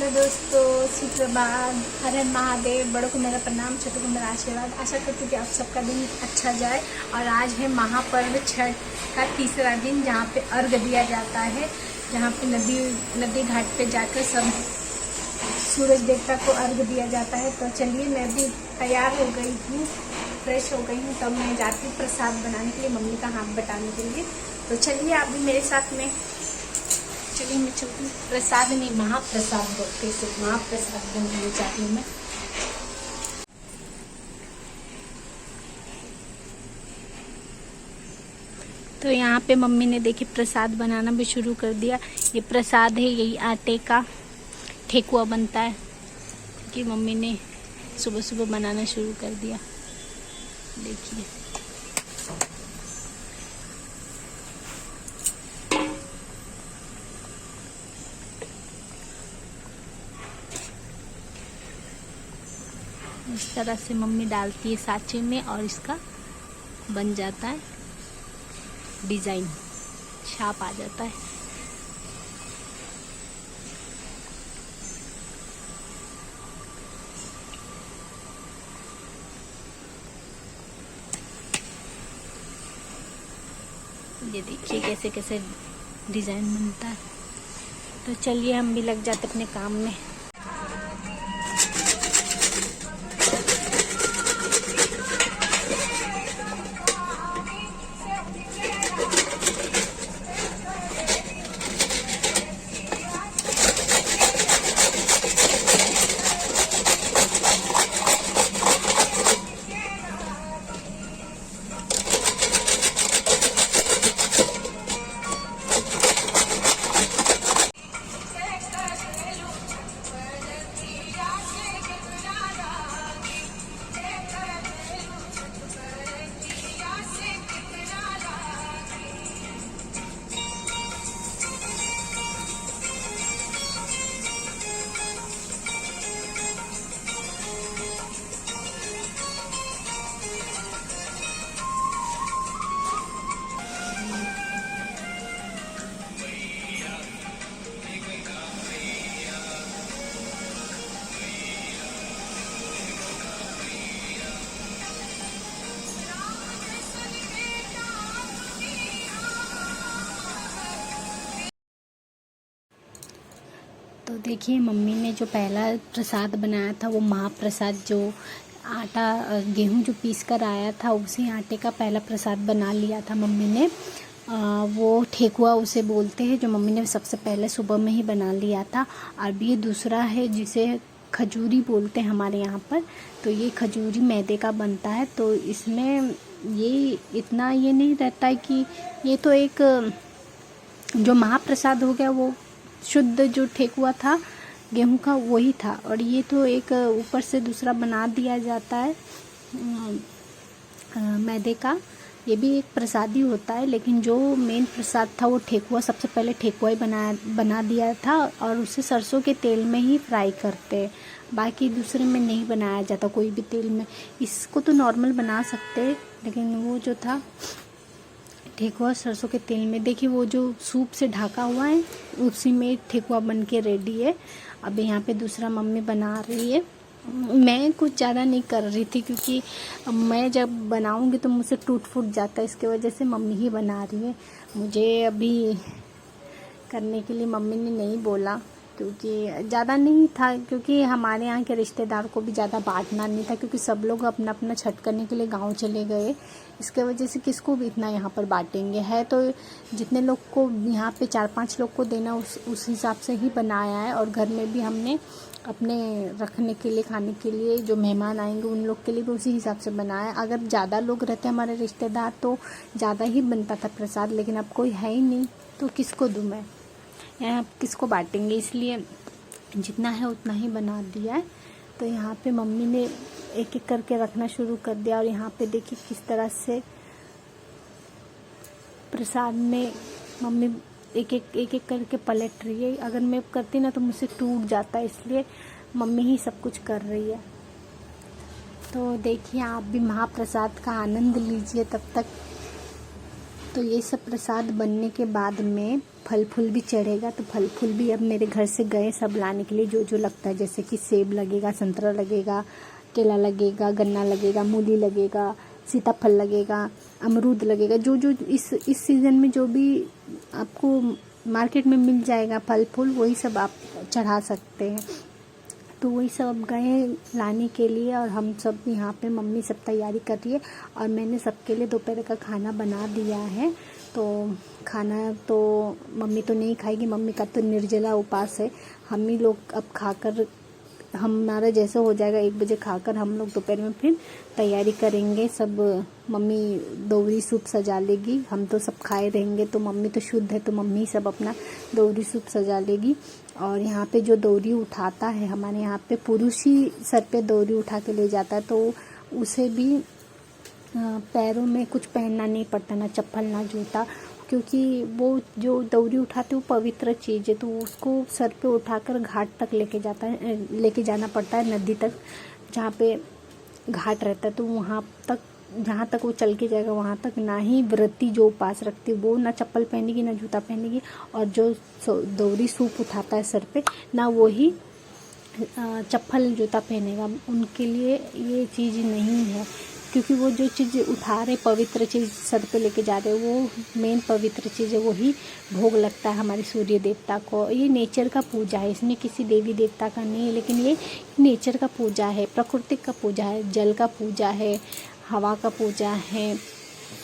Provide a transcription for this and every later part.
Hello दोस्तों, सुप्रभात। हर हर महादेव। बड़ों को मेरा प्रणाम, छोटों को मेरा आशीर्वाद। आशा करती हूँ कि आप सबका दिन अच्छा जाए। और आज है महापर्व छठ का तीसरा दिन, जहाँ पे अर्घ दिया जाता है, जहाँ पे नदी घाट पे जाकर सब सूरज देवता को अर्घ दिया जाता है। तो चलिए, मैं भी तैयार हो गई हूँ, फ्रेश हो गई हूँ। तब मैं जाती हूँ प्रसाद बनाने के लिए, मम्मी का हाथ बटाने के लिए। तो चलिए आप भी मेरे साथ में चलिए। मैं चलती हूँ, प्रसाद नहीं महाप्रसाद बोलते, सिर्फ महाप्रसाद बनाने जाती हूँ मैं। तो यहाँ पे मम्मी ने देखिए प्रसाद बनाना भी शुरू कर दिया। ये प्रसाद है, यही आटे का ठेकुआ बनता है कि मम्मी ने सुबह सुबह बनाना शुरू कर दिया। देखिए इस तरह से मम्मी डालती है साँचे में और इसका बन जाता है डिजाइन, छाप आ जाता है। ये देखिए कैसे कैसे डिजाइन बनता है। तो चलिए हम भी लग जाते अपने काम में। तो देखिए मम्मी ने जो पहला प्रसाद बनाया था, वो महाप्रसाद, जो आटा गेहूं जो पीस कर आया था, उसी आटे का पहला प्रसाद बना लिया था मम्मी ने। वो ठेकुआ उसे बोलते हैं, जो मम्मी ने सबसे पहले सुबह में ही बना लिया था। और ये दूसरा है जिसे खजूरी बोलते हैं हमारे यहाँ पर। तो ये खजूरी मैदे का बनता है। तो इसमें ये इतना ये नहीं रहता है कि ये तो एक जो महाप्रसाद हो गया, वो शुद्ध जो ठेकुआ था गेहूं का वही था। और ये तो एक ऊपर से दूसरा बना दिया जाता है मैदे का। ये भी एक प्रसाद ही होता है, लेकिन जो मेन प्रसाद था वो ठेकुआ, सबसे पहले ठेकुआ ही बना दिया था। और उसे सरसों के तेल में ही फ्राई करते, बाकी दूसरे में नहीं बनाया जाता कोई भी तेल में। इसको तो नॉर्मल बना सकते, लेकिन वो जो था ठेकुआ सरसों के तेल में। देखिए वो जो सूप से ढका हुआ है, उसी में ठेकुआ बन के रेडी है। अब यहाँ पे दूसरा मम्मी बना रही है। मैं कुछ ज़्यादा नहीं कर रही थी, क्योंकि मैं जब बनाऊंगी तो मुझसे टूट फूट जाता है। इसके वजह से मम्मी ही बना रही है। मुझे अभी करने के लिए मम्मी ने नहीं बोला, क्योंकि ज़्यादा नहीं था, क्योंकि हमारे यहाँ के रिश्तेदार को भी ज़्यादा बांटना नहीं था, क्योंकि सब लोग अपना अपना छठ करने के लिए गांव चले गए। इसके वजह से किसको भी इतना यहाँ पर बांटेंगे। है तो जितने लोग को यहाँ पे 4-5 लोग को देना, उस हिसाब से ही बनाया है। और घर में भी हमने अपने रखने के लिए, खाने के लिए, जो मेहमान आएंगे उन लोग के लिए भी उसी हिसाब से बनाया। अगर ज़्यादा लोग रहते हमारे रिश्तेदार तो ज़्यादा ही बनता था प्रसाद, लेकिन अब कोई है ही नहीं, तो किसको दूँ मैं, यहाँ किसको बांटेंगे। इसलिए जितना है उतना ही बना दिया है। तो यहाँ पे मम्मी ने एक एक करके रखना शुरू कर दिया। और यहाँ पे देखिए किस तरह से प्रसाद में मम्मी एक एक करके पलट रही है। अगर मैं करती ना तो मुझसे टूट जाता है, इसलिए मम्मी ही सब कुछ कर रही है। तो देखिए आप भी महाप्रसाद का आनंद लीजिए। तब तक तो ये सब प्रसाद बनने के बाद में फल फूल भी चढ़ेगा। तो फल फूल भी अब मेरे घर से गए सब लाने के लिए, जो जो लगता है, जैसे कि सेब लगेगा, संतरा लगेगा, केला लगेगा, गन्ना लगेगा, मूली लगेगा, सीताफल लगेगा, अमरूद लगेगा, जो जो इस सीज़न में जो भी आपको मार्केट में मिल जाएगा फल फूल, वही सब आप चढ़ा सकते हैं। तो वही सब अब गए लाने के लिए, और हम सब यहाँ पे मम्मी सब तैयारी कर रही है, और मैंने सबके लिए दोपहर का खाना बना दिया है। तो खाना तो मम्मी तो नहीं खाएगी, मम्मी का तो निर्जला उपवास है। हम ही लोग अब खाकर, हमारा जैसे हो जाएगा 1 बजे खाकर हम लोग दोपहर में फिर तैयारी करेंगे। सब मम्मी दौरी सूप सजा लेगी, हम तो सब खाए रहेंगे। तो मम्मी तो शुद्ध है, तो मम्मी सब अपना दौरी सूप सजा लेगी। और यहाँ पे जो दौरी उठाता है, हमारे यहाँ पे पुरुष ही सर पे दौरी उठा के ले जाता है, तो उसे भी पैरों में कुछ पहनना नहीं पड़ता, ना चप्पल ना जूता, क्योंकि वो जो दौरी उठाते वो पवित्र चीज़ है। तो उसको सर पे उठाकर घाट तक लेके जाना पड़ता है, नदी तक, जहाँ पे घाट रहता है। तो वहाँ तक, जहाँ तक वो चल के जाएगा वहाँ तक, ना ही व्रती जो उपास रखती है वो ना चप्पल पहनेगी ना जूता पहनेगी, और जो दौरी सूप उठाता है सर पे, ना वो ही चप्पल जूता पहनेगा। उनके लिए ये चीज़ नहीं है, क्योंकि वो जो चीज़ उठा रहे, पवित्र चीज़ सर पे लेके जा रहे, वो मेन पवित्र चीज़ है, वही भोग लगता है हमारे सूर्य देवता को। ये नेचर का पूजा है, इसमें किसी देवी देवता का नहीं है, लेकिन ये नेचर का पूजा है, प्रकृति का पूजा है, जल का पूजा है, हवा का पूजा है,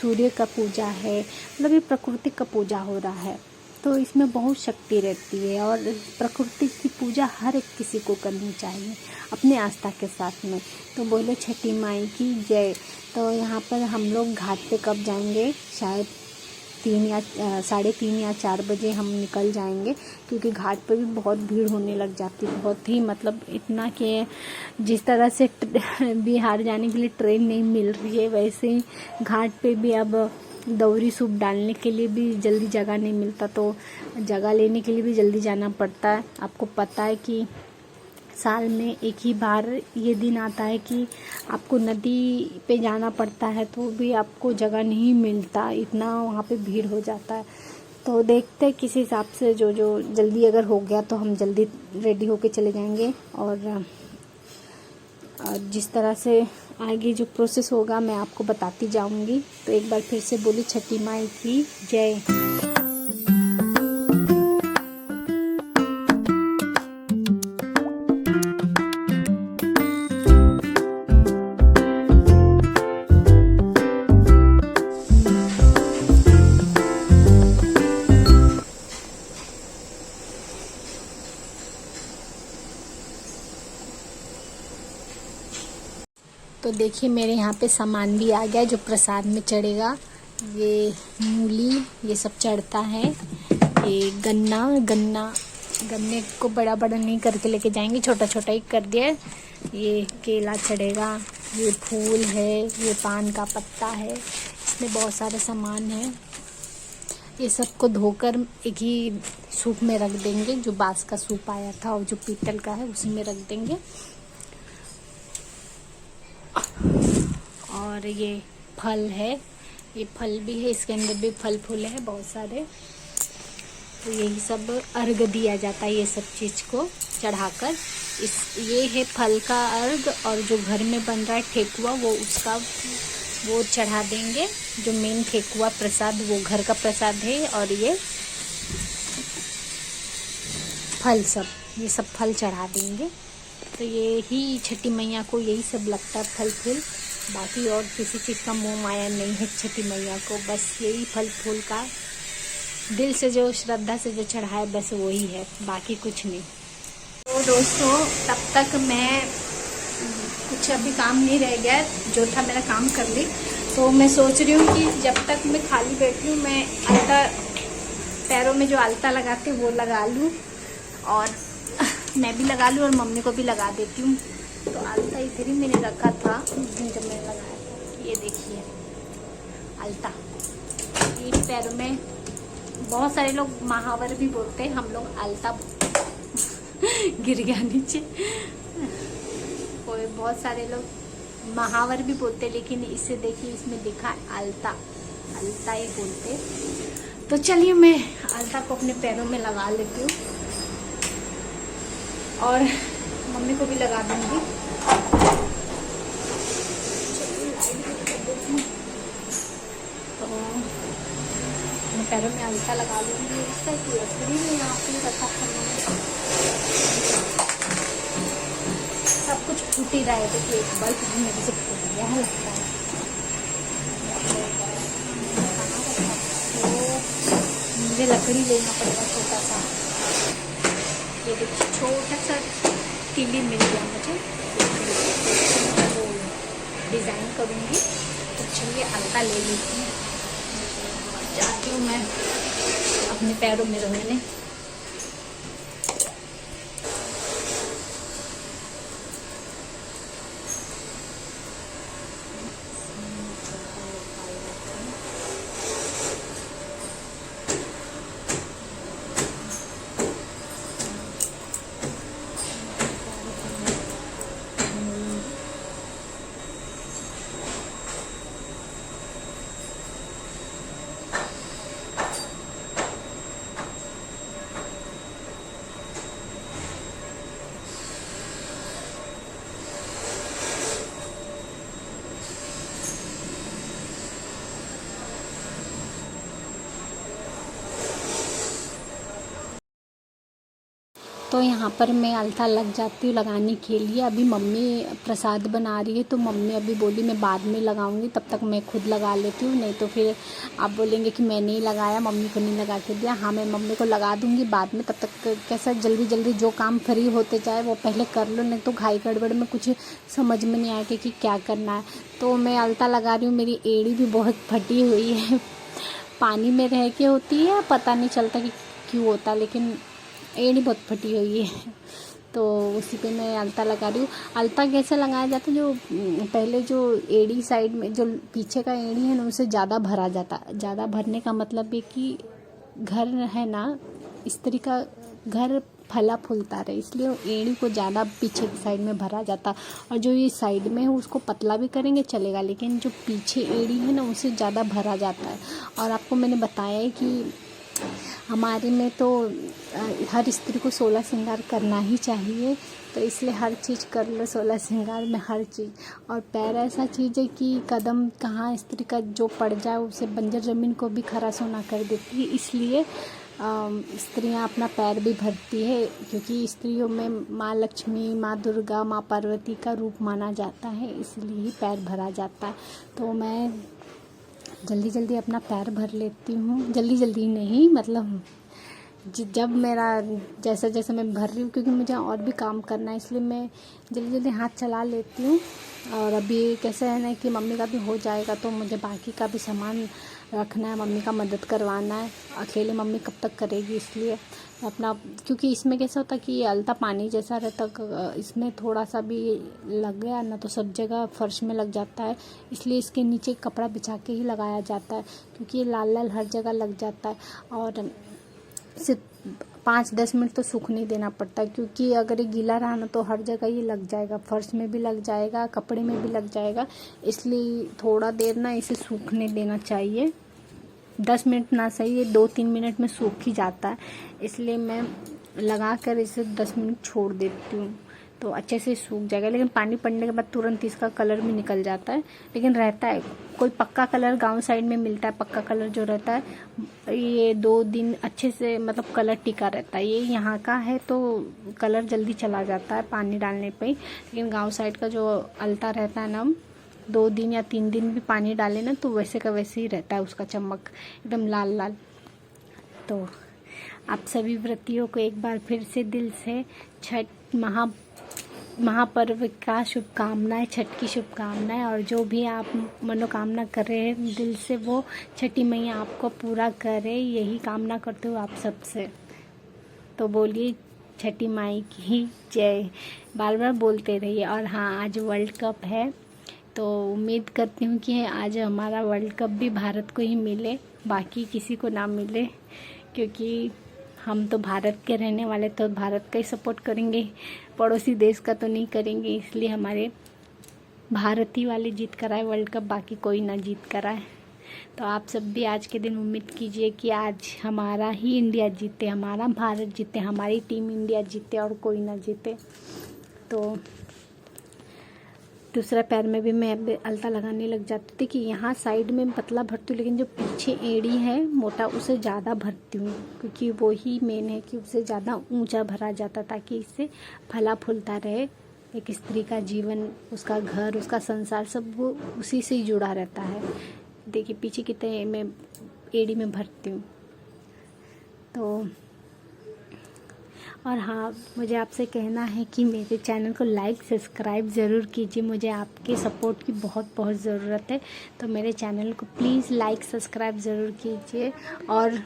सूर्य का पूजा है, मतलब ये प्रकृति का पूजा हो रहा है। तो इसमें बहुत शक्ति रहती है, और प्रकृति की पूजा हर एक किसी को करनी चाहिए अपने आस्था के साथ में। तो बोलो छठी माई की जय। तो यहाँ पर हम लोग घाट पे कब जाएंगे, शायद 3 या 4 बजे हम निकल जाएंगे, क्योंकि घाट पे भी बहुत भीड़ होने लग जाती है, बहुत ही, मतलब इतना कि जिस तरह से बिहार जाने के लिए ट्रेन नहीं मिल रही है, वैसे ही घाट पे भी अब दौरी सूप डालने के लिए भी जल्दी जगह नहीं मिलता, तो जगह लेने के लिए भी जल्दी जाना पड़ता है। आपको पता है कि साल में एक ही बार ये दिन आता है कि आपको नदी पे जाना पड़ता है, तो भी आपको जगह नहीं मिलता, इतना वहाँ पे भीड़ हो जाता है। तो देखते हैं किसी हिसाब से, जो जल्दी अगर हो गया तो हम जल्दी रेडी होके चले जाएंगे, और जिस तरह से आगे जो प्रोसेस होगा मैं आपको बताती जाऊंगी। तो एक बार फिर से बोली छठी माई की जय। तो देखिए मेरे यहाँ पे सामान भी आ गया जो प्रसाद में चढ़ेगा। ये मूली, ये सब चढ़ता है। ये गन्ने को बड़ा बड़ा नहीं करके लेके जाएंगे, छोटा छोटा ही कर दिया। ये केला चढ़ेगा, ये फूल है, ये पान का पत्ता है, इसमें बहुत सारे सामान है। ये सबको धोकर एक ही सूप में रख देंगे, जो बांस का सूप आया था और जो पीतल का है उसी में रख देंगे। और ये फल है, ये फल भी है, इसके अंदर भी फल फूल है बहुत सारे। तो यही सब अर्घ दिया जाता है, ये सब चीज़ को चढ़ाकर। ये है फल का अर्घ, और जो घर में बन रहा है ठेकुआ वो चढ़ा देंगे। जो मेन ठेकुआ प्रसाद वो घर का प्रसाद है, और ये सब फल चढ़ा देंगे। तो ये ही छठी मैया को यही सब लगता है, फल फूल। बाकी और किसी चीज़ का मोह माया नहीं है छठी मैया को, बस यही फल फूल का दिल से जो श्रद्धा से जो चढ़ाए बस वही है, बाकी कुछ नहीं। तो दोस्तों तब तक मैं कुछ अभी काम नहीं रह गया, जो था मेरा काम कर ली। तो मैं सोच रही हूँ कि जब तक मैं खाली बैठी हूँ मैं आलता, पैरों में जो आलता लगाते वो लगा लूँ, और मैं भी लगा लूँ और मम्मी को भी लगा देती हूँ। तो आलता इधर ही मैंने रखा था उस दिन जब मैंने लगाया था। ये देखिए आलता, ये पैरों में। बहुत सारे लोग महावर भी बोलते हैं, हम लोग आलता गिर गया नीचे। बहुत सारे लोग महावर भी बोलते हैं, लेकिन इसे देखिए इसमें लिखा है आलता। अलता ही बोलते। तो चलिए मैं अलता को अपने पैरों में लगा लेती हूँ और मम्मी को भी लगा दूँगी। तो मैं पैरों में अलता लगा लूँगी। इसका एक लकड़ी में यहाँ पे रखा था, सब कुछ फूट ही रहा है। देखिए एक बल्ब भी मेरे से फूट गया है लगता है। तो मुझे लकड़ी लेना पड़ेगा छोटा सा। ये देखिए छोटा सा तीली मिल गया मुझे, वो डिज़ाइन करूँगी। तो चलिए अलता ले लेती हूँ, जाती हूँ मैं अपने पैरों में रहने। तो यहाँ पर मैं अलता लग जाती हूँ लगाने के लिए। अभी मम्मी प्रसाद बना रही है, तो मम्मी अभी बोली मैं बाद में लगाऊंगी, तब तक मैं खुद लगा लेती हूँ, नहीं तो फिर आप बोलेंगे कि मैंने ही लगाया, मम्मी को नहीं लगा के दिया। हाँ, मैं मम्मी को लगा दूँगी बाद में, तब तक कैसा जल्दी जल्दी जो काम फ्री होते जाए वो पहले कर लो, नहीं तो घाई गड़बड़ में कुछ समझ में नहीं आएगा कि क्या करना है। तो मैं अलता लगा रही हूँ। मेरी एड़ी भी बहुत फटी हुई है, पानी में रह के होती है, पता नहीं चलता कि क्यों होता, लेकिन एड़ी बहुत फटी हुई है। तो उसी पे मैं अलता लगा रही हूँ। अलता कैसे लगाया जाता है, जो पहले जो एड़ी साइड में जो पीछे का एड़ी है ना, उसे ज़्यादा भरा जाता। ज़्यादा भरने का मतलब है कि घर है ना, स्त्री का घर फला फूलता रहे, इसलिए एड़ी को ज़्यादा पीछे की साइड में भरा जाता। और जो ये साइड में है उसको पतला भी करेंगे चलेगा, लेकिन जो पीछे एड़ी है ना उसे ज़्यादा भरा जाता है। और आपको मैंने बताया है कि हमारे में तो हर स्त्री को 16 श्रृंगार करना ही चाहिए, तो इसलिए हर चीज़ कर लो 16 श्रृंगार में, हर चीज़। और पैर ऐसा चीज़ है कि कदम कहाँ स्त्री का जो पड़ जाए उसे बंजर ज़मीन को भी खरा सोना कर देती है। इसलिए स्त्रियां अपना पैर भी भरती है, क्योंकि स्त्रियों में माँ लक्ष्मी, माँ दुर्गा, माँ पार्वती का रूप माना जाता है, इसलिए ही पैर भरा जाता है। तो मैं जल्दी जल्दी अपना पैर भर लेती हूँ, जल्दी जल्दी नहीं, मतलब जब मेरा जैसा जैसा मैं भर रही हूँ, क्योंकि मुझे और भी काम करना है, इसलिए मैं जल्दी जल्दी हाथ चला लेती हूँ। और अभी कैसे है ना कि मम्मी का भी हो जाएगा, तो मुझे बाकी का भी सामान रखना है, मम्मी का मदद करवाना है। अकेले मम्मी कब तक करेगी, इसलिए अपना, क्योंकि इसमें कैसा होता कि ये अलता पानी जैसा रहता, इसमें थोड़ा सा भी लग गया ना तो सब जगह फर्श में लग जाता है, इसलिए इसके नीचे कपड़ा बिछा के ही लगाया जाता है, क्योंकि ये लाल लाल हर जगह लग जाता है। और सिर्फ 5-10 मिनट तो सूखने देना पड़ता है, क्योंकि अगर ये गीला रहा ना तो हर जगह ये लग जाएगा, फर्श में भी लग जाएगा, कपड़े में भी लग जाएगा, इसलिए थोड़ा देर ना इसे सूखने देना चाहिए। 10 मिनट ना सही, ये 2-3 मिनट में सूख ही जाता है, इसलिए मैं लगा कर इसे 10 मिनट छोड़ देती हूँ, तो अच्छे से सूख जाएगा। लेकिन पानी पड़ने के बाद तुरंत इसका कलर भी निकल जाता है, लेकिन रहता है कोई पक्का कलर गांव साइड में मिलता है, पक्का कलर जो रहता है ये 2 दिन अच्छे से मतलब कलर टिका रहता है। ये यहाँ का है तो कलर जल्दी चला जाता है पानी डालने पे ही, लेकिन गांव साइड का जो अलता रहता है ना, 2 दिन या 3 दिन भी पानी डाले ना तो वैसे का वैसे ही रहता है, उसका चमक एकदम लाल लाल। तो आप सभी व्रतियों को एक बार फिर से दिल से छठ महापर्व का शुभकामनाएं, छठ की शुभकामनाएं। और जो भी आप मनोकामना कर रहे हैं दिल से, वो छठी मैया आपको पूरा करे, यही कामना करते हो आप सबसे। तो बोलिए छठी माई की जय, बार बार बोलते रहिए। और हाँ, आज वर्ल्ड कप है, तो उम्मीद करती हूँ कि आज हमारा वर्ल्ड कप भी भारत को ही मिले, बाकी किसी को ना मिले, क्योंकि हम तो भारत के रहने वाले, तो भारत का ही सपोर्ट करेंगे, पड़ोसी देश का तो नहीं करेंगे। इसलिए हमारे भारत ही वाले जीत कराए वर्ल्ड कप, बाकी कोई ना जीत कराए। तो आप सब भी आज के दिन उम्मीद कीजिए कि आज हमारा ही इंडिया जीते, हमारा भारत जीते, हमारी टीम इंडिया जीते और कोई ना जीते। तो दूसरा पैर में भी मैं अलता लगाने लग जाती थी कि यहाँ साइड में पतला भरती हूँ, लेकिन जो पीछे एड़ी है मोटा उसे ज़्यादा भरती हूँ, क्योंकि वो ही मेन है कि उसे ज़्यादा ऊंचा भरा जाता, ताकि इससे फला फूलता रहे। एक स्त्री का जीवन, उसका घर, उसका संसार सब वो उसी से ही जुड़ा रहता है। देखिए पीछे कितने मैं एड़ी में भरती हूँ। तो और हाँ, मुझे आपसे कहना है कि मेरे चैनल को लाइक सब्सक्राइब ज़रूर कीजिए। मुझे आपके सपोर्ट की बहुत बहुत ज़रूरत है। तो मेरे चैनल को प्लीज़ लाइक सब्सक्राइब ज़रूर कीजिए। और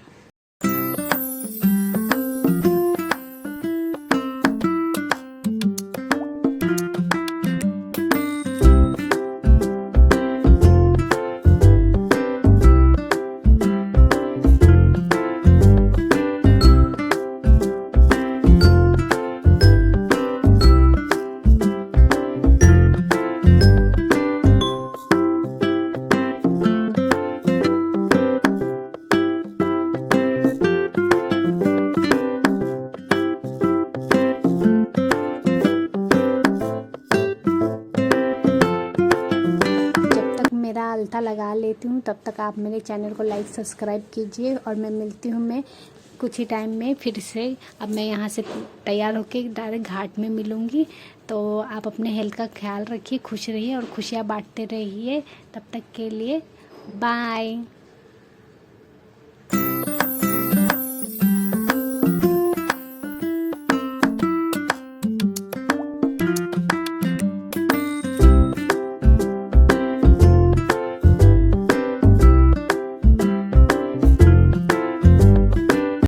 मेरा अलता लगा लेती हूँ, तब तक आप मेरे चैनल को लाइक सब्सक्राइब कीजिए। और मैं मिलती हूँ मैं कुछ ही टाइम में फिर से। अब मैं यहाँ से तैयार होके डायरेक्ट घाट में मिलूँगी। तो आप अपने हेल्थ का ख्याल रखिए, खुश रहिए और खुशियाँ बांटते रहिए। तब तक के लिए बाय।